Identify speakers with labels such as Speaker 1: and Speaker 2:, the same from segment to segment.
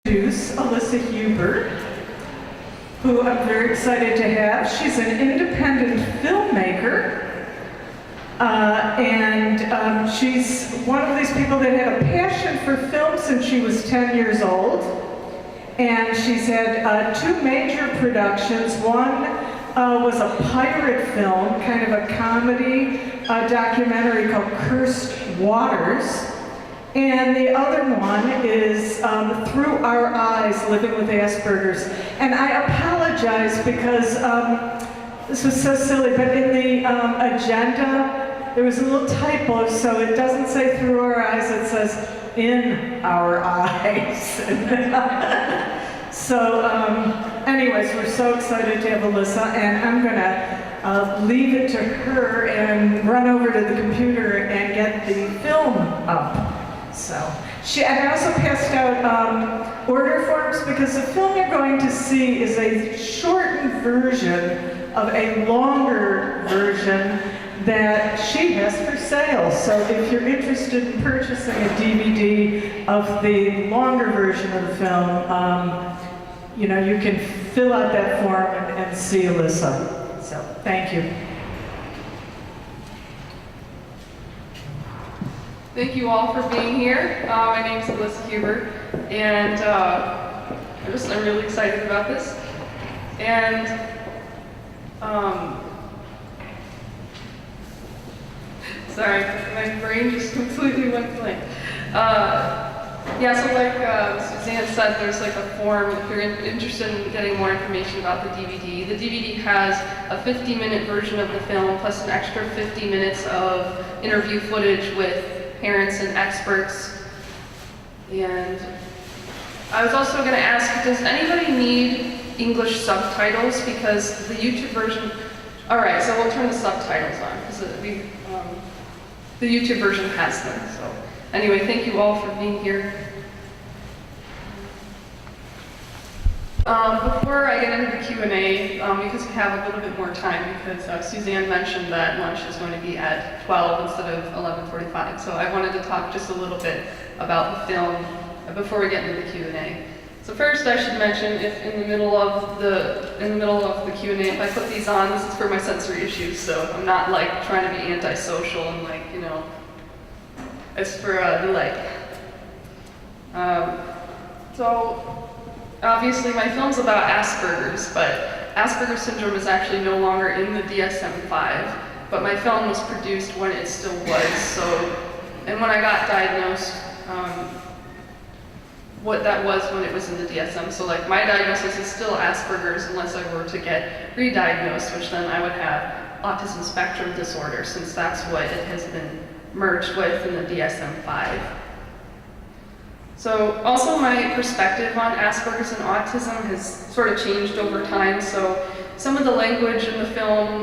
Speaker 1: Introduce Alyssa Huber, who I'm very excited to have. She's an independent filmmaker, and she's one of these people that had a passion for film since she was 10 years old. And she's had two major productions. One was a pirate film, kind of a comedy documentary called Cursed Waters. And the other one is Through Our Eyes, Living with Asperger's. And I apologize because this was so silly, but in the agenda, there was a little typo, so it doesn't say through our eyes, it says in our eyes. So anyways, we're so excited to have Alyssa, and I'm gonna leave it to her and run over to the computer and get the film up. So, and I also passed out order forms because the film you're going to see is a shortened version of a longer version that she has for sale. So if you're interested in purchasing a DVD of the longer version of the film, you know, you can fill out that form and see Alyssa. So, thank you.
Speaker 2: Thank you all for being here. My name is Alyssa Huber, and I'm really excited about this. And sorry, my brain just completely went blank. Yeah, so like Suzanne said, there's like a form if you're interested in getting more information about the DVD. The DVD has a 50-minute version of the film plus an extra 50 minutes of interview footage with parents and experts. And I was also going to ask, does anybody need English subtitles? Because the YouTube version, all right, so we'll turn the subtitles on because the YouTube version has them. So anyway, thank you all for being here. Before I get into the Q&A, because we have a little bit more time, because Suzanne mentioned that lunch is going to be at 12 instead of 11:45, so I wanted to talk just a little bit about the film before we get into the Q&A. So first, I should mention, if in the middle of the Q&A, if I put these on, this is for my sensory issues, so I'm not like trying to be antisocial and like, you know, it's for delay. So. Obviously, my film's about Asperger's, but Asperger's syndrome is actually no longer in the DSM-5, but my film was produced when it still was, so, and when I got diagnosed, what that was when it was in the DSM, so like my diagnosis is still Asperger's unless I were to get re-diagnosed, which then I would have autism spectrum disorder, since that's what it has been merged with in the DSM-5. So also my perspective on Asperger's and autism has sort of changed over time. So some of the language in the film,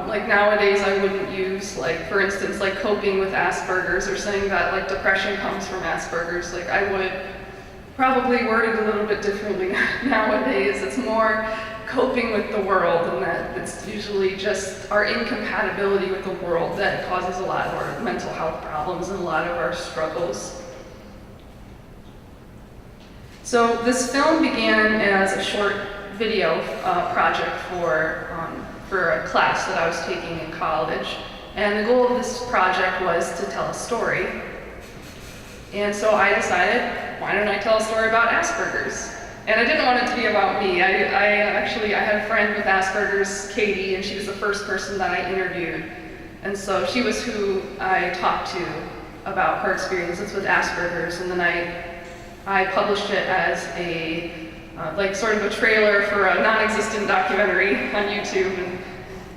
Speaker 2: like nowadays I wouldn't use, like for instance, like coping with Asperger's or saying that like depression comes from Asperger's. Like I would probably word it a little bit differently nowadays. It's more coping with the world, and that it's usually just our incompatibility with the world that causes a lot of our mental health problems and a lot of our struggles. So this film began as a short video project for a class that I was taking in college. And the goal of this project was to tell a story. And so I decided, why don't I tell a story about Asperger's? And I didn't want it to be about me. I had a friend with Asperger's, Katie, and she was the first person that I interviewed. And so she was who I talked to about her experiences with Asperger's, and then I published it as a, like sort of a trailer for a non-existent documentary on YouTube, and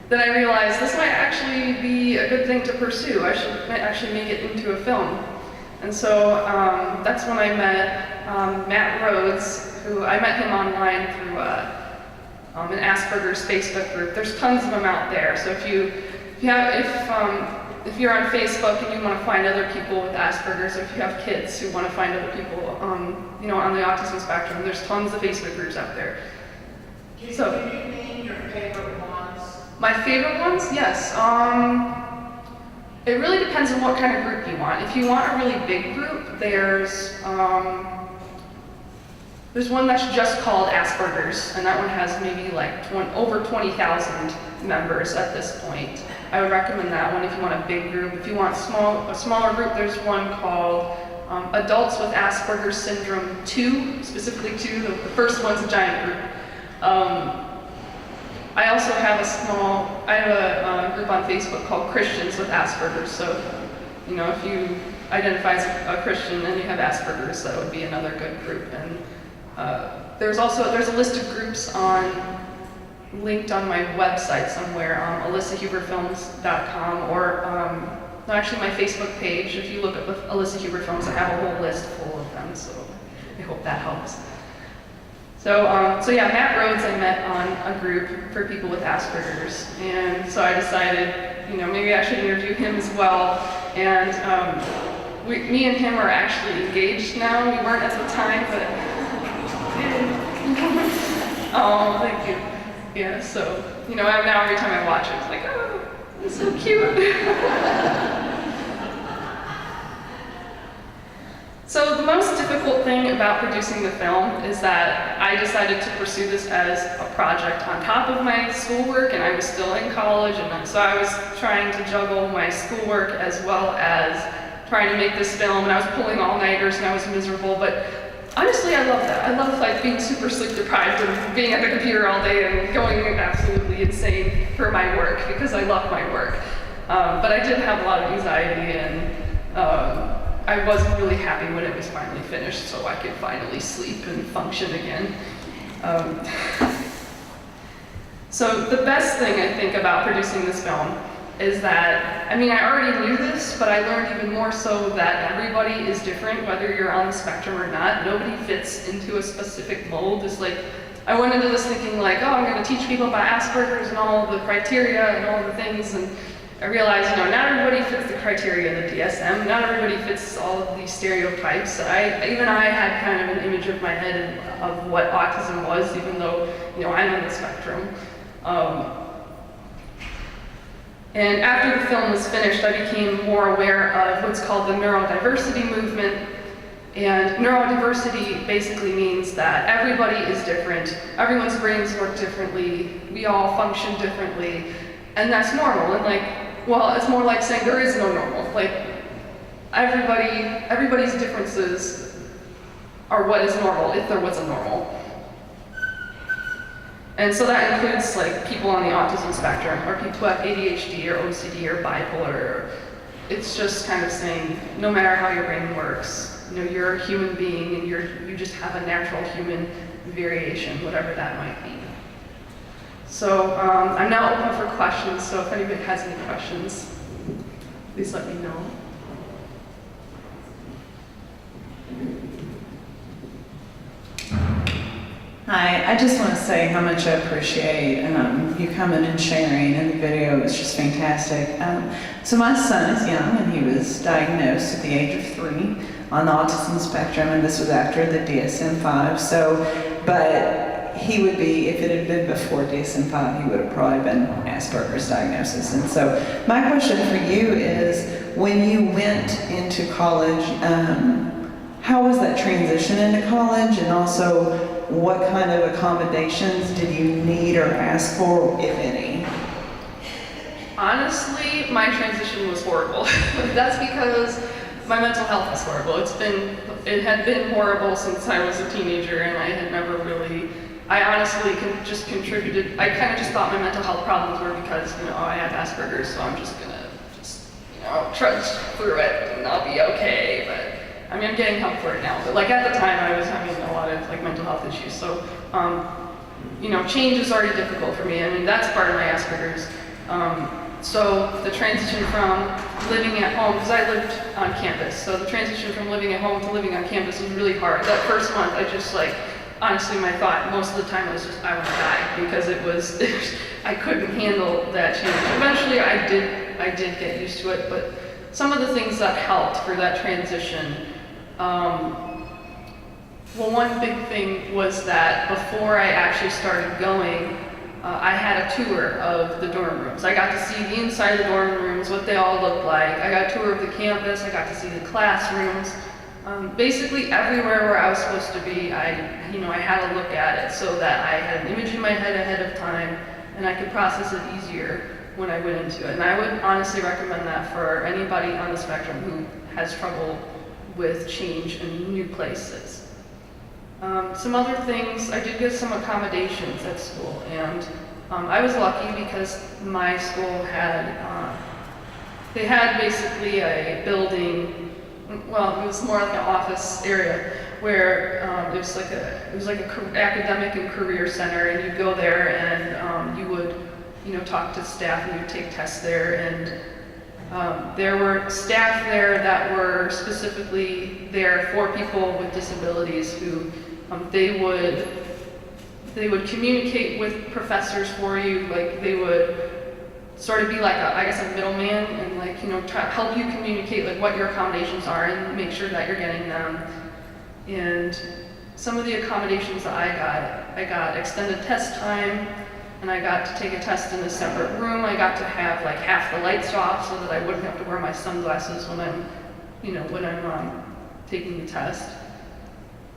Speaker 2: then I realized this might actually be a good thing to pursue. I might actually make it into a film. And so that's when I met Matt Rhodes, who I met him online through an Asperger's Facebook group. There's tons of them out there, so if you're on Facebook and you want to find other people with Asperger's, or if you have kids who want to find other people, you know, on the autism spectrum, there's tons of Facebook groups out there.
Speaker 1: Can you name your favorite ones?
Speaker 2: My favorite ones? Yes. It really depends on what kind of group you want. If you want a really big group, there's There's one that's just called Asperger's, and that one has maybe like over 20,000 members at this point. I would recommend that one if you want a big group. If you want a smaller group, there's one called Adults with Asperger's Syndrome 2, specifically 2. The first one's a giant group. I also have a group on Facebook called Christians with Asperger's. So, you know, if you identify as a Christian and you have Asperger's, that would be another good group. And there's a list of groups linked on my website somewhere, alyssahuberfilms.com, or actually my Facebook page. If you look up Alyssa Huber Films, I have a whole list full of them, so I hope that helps. So yeah, Matt Rhodes I met on a group for people with Asperger's, and so I decided, you know, maybe I should interview him as well. And me and him are actually engaged now. We weren't at the time, but oh, thank you. Yeah, so, you know, now every time I watch it, it's like, oh, it's so cute. So the most difficult thing about producing the film is that I decided to pursue this as a project on top of my schoolwork, and I was still in college, and so I was trying to juggle my schoolwork as well as trying to make this film, and I was pulling all-nighters, and I was miserable, but honestly, I love that. I love like being super sleep deprived and being at the computer all day and going absolutely insane for my work because I love my work. But I did have a lot of anxiety, and I wasn't really happy when it was finally finished, so I could finally sleep and function again. So the best thing I think about producing this film is that, I mean, I already knew this, but I learned even more so that everybody is different, whether you're on the spectrum or not. Nobody fits into a specific mold. It's like, I went into this thinking like, oh, I'm gonna teach people about Asperger's and all the criteria and all the things, and I realized, you know, not everybody fits the criteria in the DSM, not everybody fits all of these stereotypes. Even I had kind of an image of my head of what autism was, even though, you know, I'm on the spectrum. And after the film was finished, I became more aware of what's called the neurodiversity movement. And neurodiversity basically means that everybody is different, everyone's brains work differently, we all function differently, and that's normal. And like, well, it's more like saying there is no normal. Like, everybody's differences are what is normal, if there was a normal. And so that includes like people on the autism spectrum, or people who have ADHD or OCD or bipolar. It's just kind of saying, no matter how your brain works, you know, you're a human being and you just have a natural human variation, whatever that might be. So I'm now open for questions, so if anybody has any questions, please let me know.
Speaker 3: Hi, I just want to say how much I appreciate you coming and sharing, and the video was just fantastic. So my son is young, and he was diagnosed at the age of 3 on the autism spectrum, and this was after the DSM-5. But he would be, if it had been before DSM-5, he would have probably been Asperger's diagnosis. And so my question for you is, when you went into college, how was that transition into college, and also what kind of accommodations did you need or ask for, if any?
Speaker 2: Honestly, my transition was horrible. That's because my mental health is horrible. It had been horrible since I was a teenager, and I had never really, I honestly just contributed, I kind of just thought my mental health problems were because, you know, I have Asperger's, so I'm just gonna trudge through it and I'll be okay. But I mean, I'm getting help for it now, but like at the time I was having a lot of like mental health issues. So, you know, change is already difficult for me. I mean, that's part of my Asperger's. So the transition from living at home, because I lived on campus, so the transition from living at home to living on campus was really hard. That first month, I just like, honestly, my thought most of the time was just, I want to die, because I couldn't handle that change. Eventually, I did get used to it, but some of the things that helped for that transition, well, one big thing was that before I actually started going, I had a tour of the dorm rooms. I got to see the inside of the dorm rooms, what they all looked like. I got a tour of the campus, I got to see the classrooms. Basically everywhere where I was supposed to be, I had to look at it so that I had an image in my head ahead of time and I could process it easier when I went into it. And I would honestly recommend that for anybody on the spectrum who has trouble with change in new places. Some other things, I did get some accommodations at school, and I was lucky because my school had, they had basically a building. Well, it was more like an office area where it was like a academic and career center, and you'd go there and you would, talk to staff and you'd take tests there, and there were staff there that were specifically there for people with disabilities who they would communicate with professors for you, like they would sort of be like a middleman and help you communicate like what your accommodations are and make sure that you're getting them. And some of the accommodations that I got extended test time, and I got to take a test in a separate room. I got to have like half the lights off so that I wouldn't have to wear my sunglasses when I'm taking the test.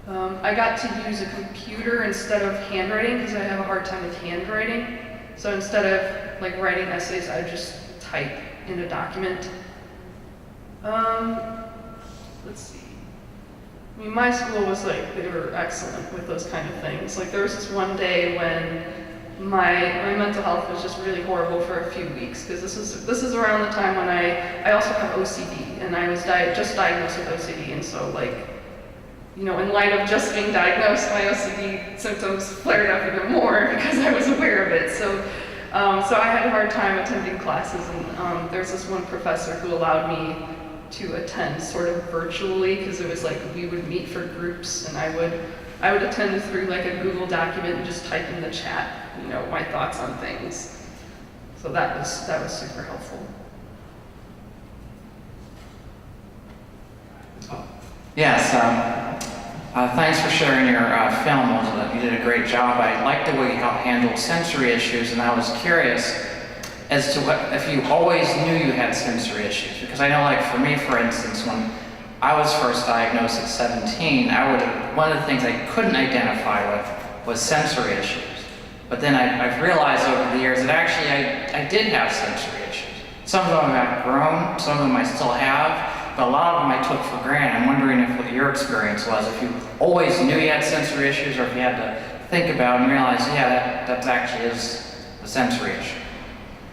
Speaker 2: I got to use a computer instead of handwriting because I have a hard time with handwriting. So instead of like writing essays, I just type in a document. Let's see. I mean, my school was like, they were excellent with those kind of things. Like there was this one day when my mental health was just really horrible for a few weeks, because this is around the time when I also have OCD, and I was just diagnosed with OCD, and so like, in light of just being diagnosed, my OCD symptoms flared up even more because I was aware of it. So I had a hard time attending classes, and there's this one professor who allowed me to attend sort of virtually, because it was like we would meet for groups, and I would attend through like a Google document and just type in the chat, my thoughts on things. So that was super helpful.
Speaker 4: Yes, thanks for sharing your film. You did a great job. I liked the way you handled sensory issues, and I was curious as to if you always knew you had sensory issues. Because I know, like for me, for instance, when I was first diagnosed at 17, one of the things I couldn't identify with was sensory issues. But then I've realized over the years that actually I did have sensory issues. Some of them have grown, some of them I still have, but a lot of them I took for granted. I'm wondering what your experience was, if you always knew you had sensory issues, or if you had to think about and realize, yeah, that actually is a sensory issue.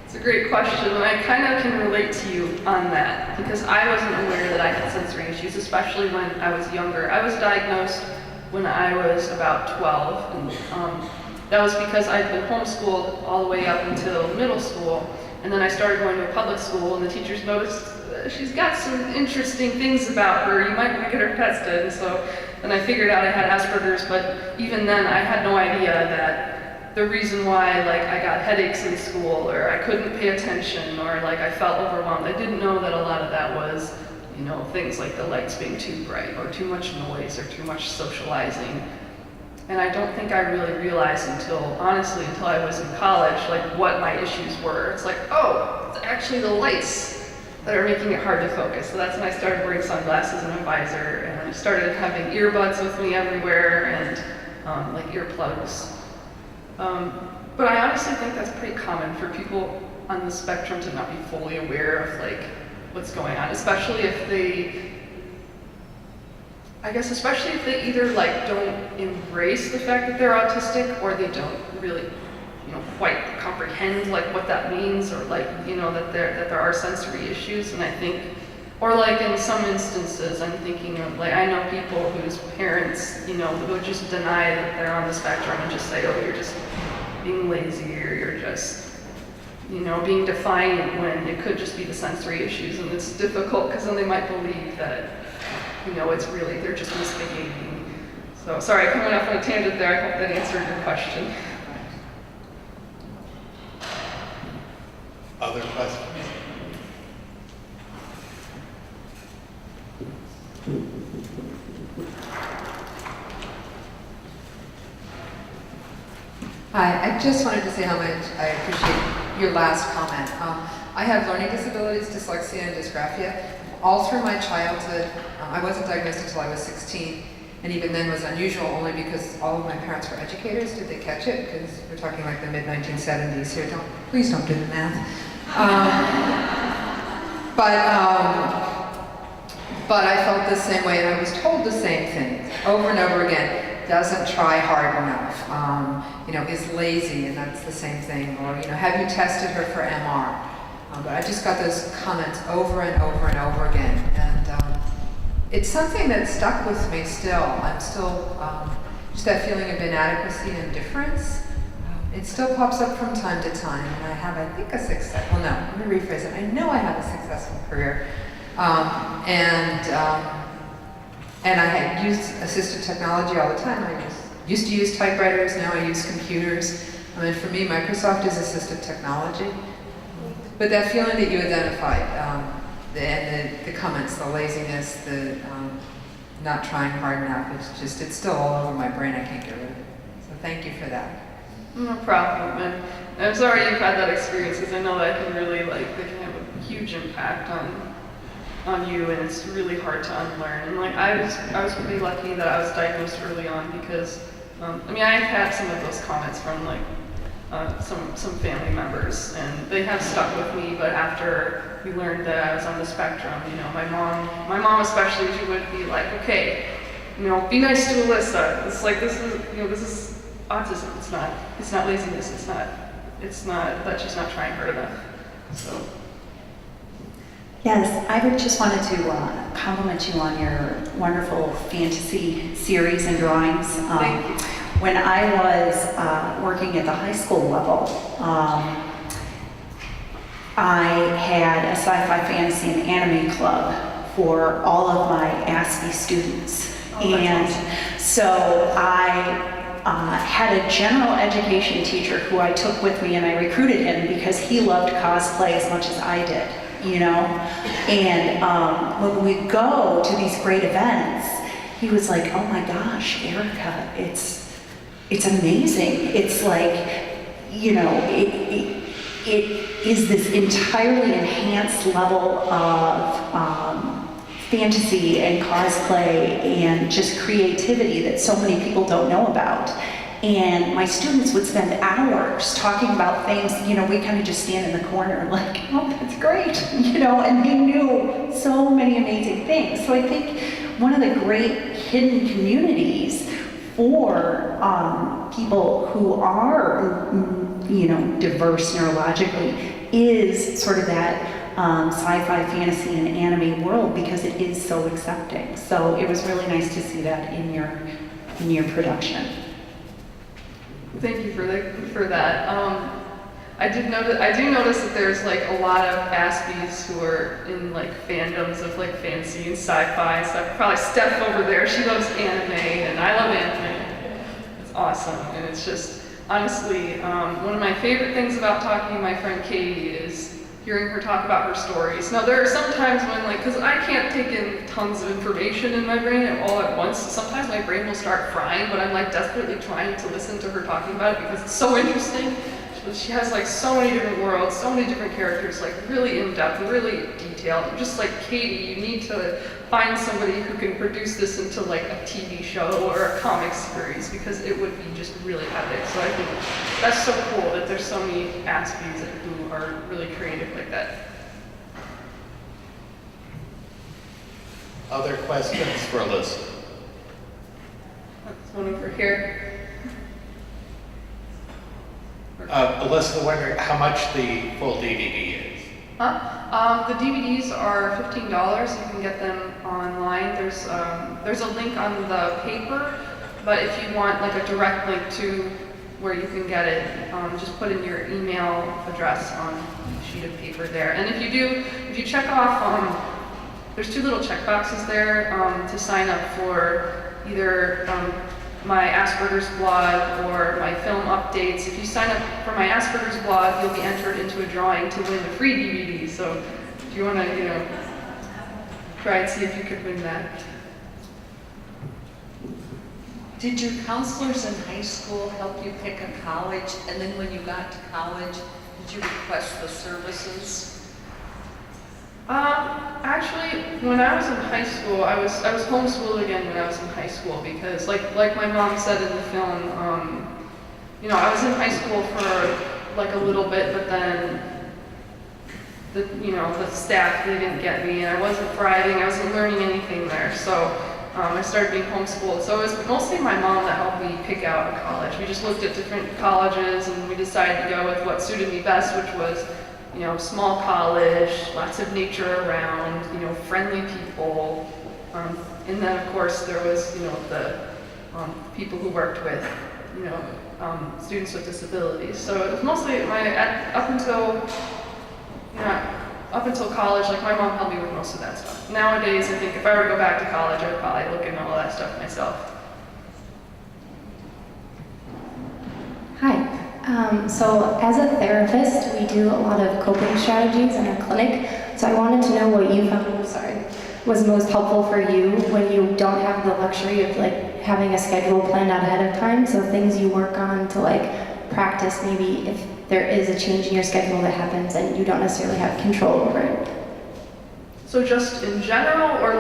Speaker 2: It's a great question, and I kind of can relate to you on that, because I wasn't aware that I had sensory issues, especially when I was younger. I was diagnosed when I was about 12, and that was because I'd been homeschooled all the way up until middle school, and then I started going to a public school, and the teachers noticed she's got some interesting things about her, you might want to get her tested. And so then I figured out I had Asperger's, but even then I had no idea that the reason why I got headaches in school, or I couldn't pay attention, or I felt overwhelmed, I didn't know that a lot of that was things like the lights being too bright, or too much noise, or too much socializing. And I don't think I really realized until I was in college, what my issues were. It's oh, it's actually the lights that are making it hard to focus. So that's when I started wearing sunglasses and a visor, and I started having earbuds with me everywhere, and earplugs. But I honestly think that's pretty common for people on the spectrum to not be fully aware of what's going on, especially if they either don't embrace the fact that they're autistic, or they don't really quite comprehend what that means, or that there are sensory issues. And I think, or in some instances, I'm thinking of I know people whose parents would just deny that they're on the spectrum and just say, oh, you're just being lazy, or you're just being defiant, when it could just be the sensory issues. And it's difficult because then they might believe that it's really, they're just misbehaving. So sorry, I went off on a tangent there. I hope that answered your question.
Speaker 5: Other questions?
Speaker 6: Hi, I just wanted to say how much I appreciate your last comment. I have learning disabilities, dyslexia, and dysgraphia. all through my childhood, I wasn't diagnosed until I was 16, and even then was unusual only because all of my parents were educators. Did they catch it? Because we're talking like the mid-1970s here. Please don't do the math. But I felt the same way, and I was told the same thing over and over again. Doesn't try hard enough, you know, is lazy, and that's the same thing, or, you know, have you tested her for MR? But I just got those comments over and over and over again, and it's something that stuck with me still. I'm still, just that feeling of inadequacy and difference, it still pops up from time to time, and I have, I think, well, no, let me rephrase it. I know I have a successful career, and I had used assistive technology all the time. I used to use typewriters, now I use computers. I mean, for me, Microsoft is assistive technology. But that feeling that you identified, and the comments, the laziness, the not trying hard enough, it's still all over my brain. I can't get rid of it. So thank you for that.
Speaker 2: No problem, and I'm sorry you've had that experience, because I know that can really, they can have a huge impact on you, and it's really hard to unlearn. And I was pretty lucky that I was diagnosed early on, because I mean, I've had some of those comments from some family members, and they have stuck with me. But after we learned that I was on the spectrum, you know, my mom especially, she would be like, okay, you know, be nice to Alyssa. It's like, this is autism. It's not laziness. It's not that she's not trying hard enough. So.
Speaker 5: Yes, I just wanted to compliment you on your wonderful fantasy series and drawings.
Speaker 2: Thank you.
Speaker 5: When I was working at the high school level, I had a sci-fi, fantasy, and anime club for all of my ASCII students.
Speaker 2: Oh, that's awesome.
Speaker 5: So I had a general education teacher who I took with me, and I recruited him because he loved cosplay as much as I did. You know, and when we go to these great events, he was like, "Oh my gosh, Erica, it's amazing. It's like, you know, it is this entirely enhanced level of fantasy and cosplay and just creativity that so many people don't know about." And my students would spend hours talking about things, you know, we kind of just stand in the corner like, oh, that's great, you know, and they knew so many amazing things. So I think one of the great hidden communities for people who are, you know, diverse neurologically is sort of that sci-fi, fantasy, and anime world, because it is so accepting. So it was really nice to see that in your production.
Speaker 2: Thank you for that. I do notice that there's a lot of Aspies who are in fandoms of fantasy and sci-fi and stuff. Probably Steph over there, she loves anime, and I love anime. It's awesome, and it's just honestly one of my favorite things about talking to my friend Katie is hearing her talk about her stories. Now there are some times when because I can't take in tons of information in my brain all at once, sometimes my brain will start frying, but I'm desperately trying to listen to her talking about it because it's so interesting. She has so many different worlds, so many different characters, really in-depth, really detailed. Just like Katie, you need to find somebody who can produce this into a TV show or a comic series, because it would be just really epic. So I think that's so cool that there's so many Aspies who are really creative like that.
Speaker 7: Other questions for Alyssa?
Speaker 2: That's one over here.
Speaker 7: Alyssa, wondering how much the full DVD is?
Speaker 2: The DVDs are $15. You can get them online. There's a link on the paper, but if you want a direct link to where you can get it, just put in your email address on a sheet of paper there. And if you check off, there's two little check boxes there to sign up for either my Asperger's blog or my film updates. If you sign up for my Asperger's blog, you'll be entered into a drawing to win a free DVD. So if you want to, try and see if you could win that.
Speaker 8: Did your counselors in high school help you pick a college? And then when you got to college, did you request the services?
Speaker 2: Actually, when I was in high school, I was homeschooled again when I was in high school because, like my mom said in the film, I was in high school for like a little bit, but then the staff, they didn't get me, and I wasn't thriving. I wasn't learning anything there, so I started being homeschooled. So it was mostly my mom that helped me pick out a college. We just looked at different colleges, and we decided to go with what suited me best, which was small college, lots of nature around, friendly people. And then of course there was, the people who worked with, students with disabilities. So it was mostly up until college, like my mom helped me with most of that stuff. Nowadays, I think if I were to go back to college, I would probably look into all that stuff myself.
Speaker 9: Hi. So as a therapist, we do a lot of coping strategies in our clinic. So I wanted to know what you found, was most helpful for you when you don't have the luxury of having a schedule planned out ahead of time. So things you work on to practice maybe if there is a change in your schedule that happens and you don't necessarily have control over it.
Speaker 2: So just in general, or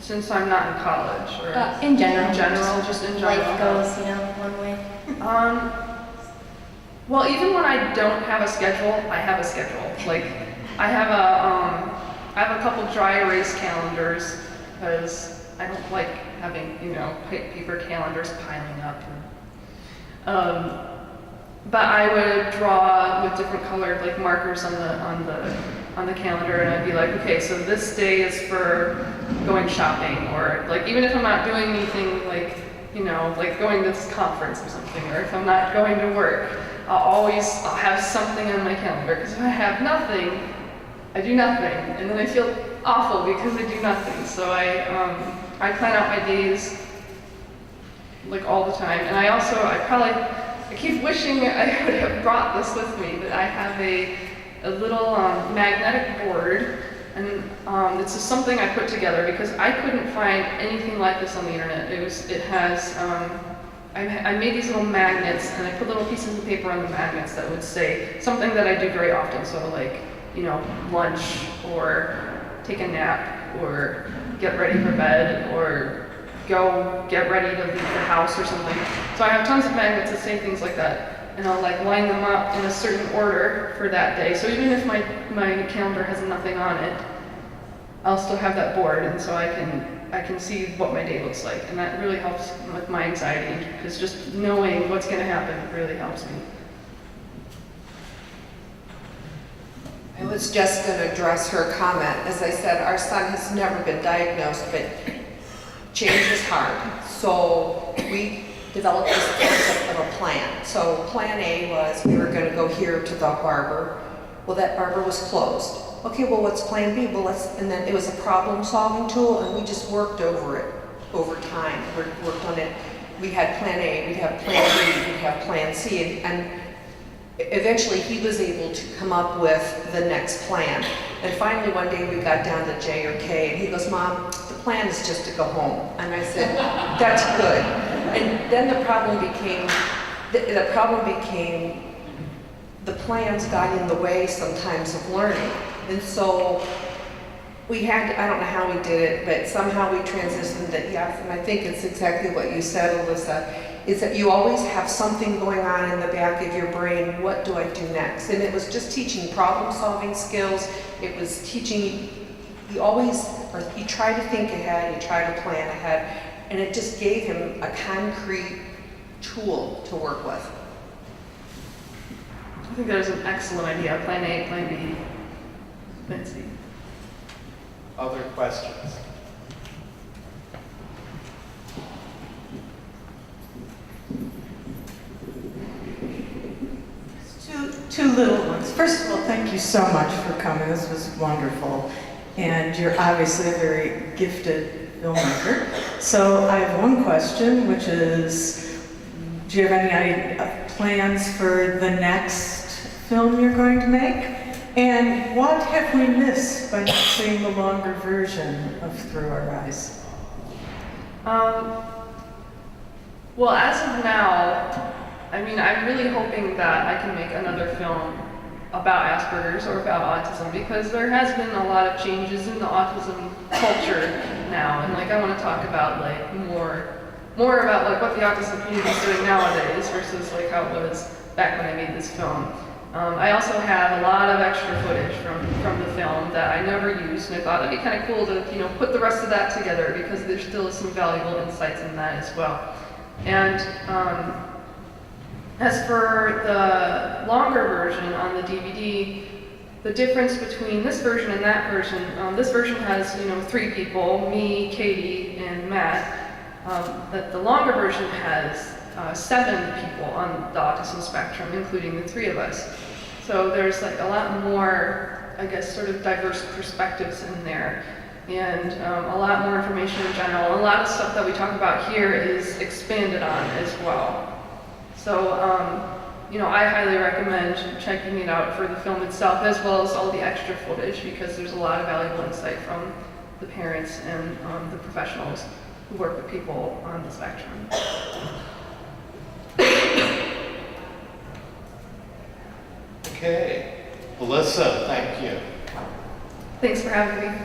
Speaker 2: since I'm not in college, or
Speaker 9: In general.
Speaker 2: in general, just in general.
Speaker 9: Life goes, one way.
Speaker 2: Well, even when I don't have a schedule, I have a schedule. I have a couple dry erase calendars because I don't like having, paper calendars piling up. But I would draw with different colored like on the calendar, and I'd be like, okay, so this day is for going shopping, or even if I'm not doing anything like going to this conference or something, or if I'm not going to work, I'll have something on my calendar, because if I have nothing, I do nothing, and then I feel awful because I do nothing. So I plan out my days all the time, and I keep wishing I would have brought this with me, but I have a little magnetic board, and it's just something I put together because I couldn't find anything like this on the internet. I made these little magnets, and I put little pieces of paper on the magnets that would say something that I do very often, so lunch, or take a nap, or get ready for bed, or go get ready to leave the house or something. So I have tons of magnets that say things like that, and I'll line them up in a certain order for that day. So even if my calendar has nothing on it, I'll still have that board, and so I can see what my day looks like, and that really helps with my anxiety, because just knowing what's going to happen really helps me.
Speaker 6: I was just going to address her comment. As I said, our son has never been diagnosed, but change is hard. So we developed this concept of a plan. So plan A was we were going to go here to the barber. Well, that barber was closed. Okay, well, what's plan B? Well, and then it was a problem-solving tool, and we just worked over it over time. We worked on it. We had plan A, we'd have plan B, we'd have plan C, and eventually he was able to come up with the next plan. And finally one day we got down to J or K, and he goes, "Mom, the plan is just to go home." And I said, "That's good." And then the problem became the plans got in the way sometimes of learning. And so we had, I don't know how we did it, but somehow we transitioned it, yes, and I think it's exactly what you said, Alyssa, is that you always have something going on in the back of your brain, what do I do next? And it was just teaching problem-solving skills, it was teaching, you try to think ahead, you try to plan ahead, and it just gave him a concrete tool to work with.
Speaker 2: I think that was an excellent idea. Plan A, plan B, plan C.
Speaker 7: Other questions?
Speaker 1: Two little ones. First of all, thank you so much for coming. This was wonderful. And you're obviously a very gifted filmmaker. So I have one question, which is, do you have any plans for the next film you're going to make? And what have we missed by not seeing the longer version of Through Our Eyes?
Speaker 2: Well, as of now, I'm really hoping that I can make another film about Asperger's or about autism, because there has been a lot of changes in the autism culture now, and like I want to talk about like more about like what the autism community is doing nowadays versus like how it was back when I made this film. I also have a lot of extra footage from the film that I never used, and I thought it'd be kind of cool to put the rest of that together because there still is some valuable insights in that as well. And as for the longer version on the DVD, the difference between this version and that version, this version has 3 people, me, Katie, and Matt. But the longer version has 7 people on the autism spectrum, including the 3 of us. So there's like a lot more, I guess, sort of diverse perspectives in there, and a lot more information in general. A lot of stuff that we talk about here is expanded on as well. So, I highly recommend checking it out for the film itself, as well as all the extra footage, because there's a lot of valuable insight from the parents and the professionals who work with people on the spectrum.
Speaker 7: Okay. Alyssa, thank you.
Speaker 2: Thanks for having me.